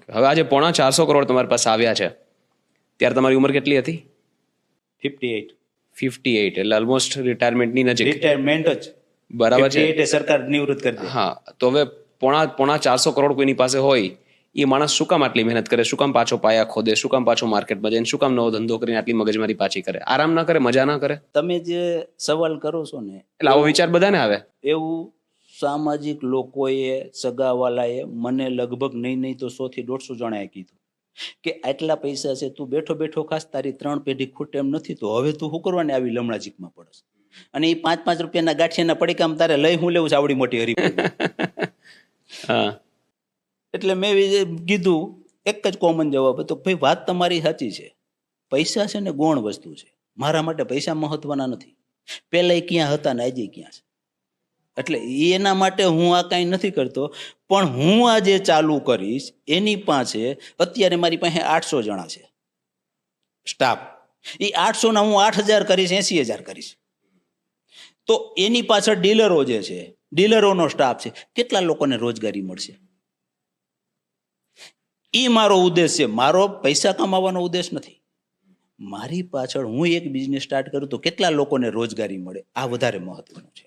Okay, હવે આજે 450 કરોડ તમારી પાસે આવ્યા છે, ત્યારે તમારી ઉંમર કેટલી હતી? 58. 58, એટલે ઓલમોસ્ટ રિટાયરમેન્ટની નજીક. રિટાયરમેન્ટ જ બરાબર છે. 58 સરકાર નિવૃત્ત કરી દે. હા, તો હવે 450 કરોડ કોઈની પાસે હોય, એ માણસ શું કામ આટલી મહેનત કરે? શું કામ પાછો પાયા ખોદે? શું કામ પાછો માર્કેટમાં જાય? શું કામ નવો ધંધો કરીને આટલી મગજમારી પાછી કરે? આરામ ના કરે? મજા ના કરે? તમે જે સવાલ કરો છો ને, એટલે આવો વિચાર બધાને આવે. એવું સામાજિક લોકોએ, સગાવાલાએ મને લગભગ નહીં તો 100 થી 150 જણાએ કીધું કે આટલા પૈસા છે, તું બેઠો બેઠો ખાસ, તારી 3 પેઢી ખૂટે એમ નથી, તો હવે તું શું કરવાની આવી લમણાજીકમાં પડસ? અને એ 5-5 રૂપિયાના ગાંઠિયાના પડીકામાં તારે લઈ હું લેવું છે આવડી મોટી હરીફાઈ? હા, એટલે મેં કીધું એક જ કોમન જવાબ હતો, ભાઈ વાત તમારી સાચી છે, પૈસા છે ને ગૌણ વસ્તુ છે, મારા માટે પૈસા મહત્વના નથી. પહેલા ક્યાં હતા ને આજે ક્યાં છે, એટલે એના માટે હું આ કાંઈ નથી કરતો. પણ હું આ જે ચાલુ કરીશ એની પાસે અત્યારે મારી પાસે 800 જણા છે સ્ટાફ. એ 800 ના હું 8000 કરીશ, 80,000 કરીશ. તો એની પાછળ ડીલરો જે છે, ડીલરોનો સ્ટાફ છે, કેટલા લોકોને રોજગારી મળશે? એ મારો ઉદ્દેશ છે. મારો પૈસા કમાવાનો ઉદ્દેશ નથી. મારી પાછળ હું એક બિઝનેસ સ્ટાર્ટ કરું તો કેટલા લોકોને રોજગારી મળે, આ વધારે મહત્વનું છે.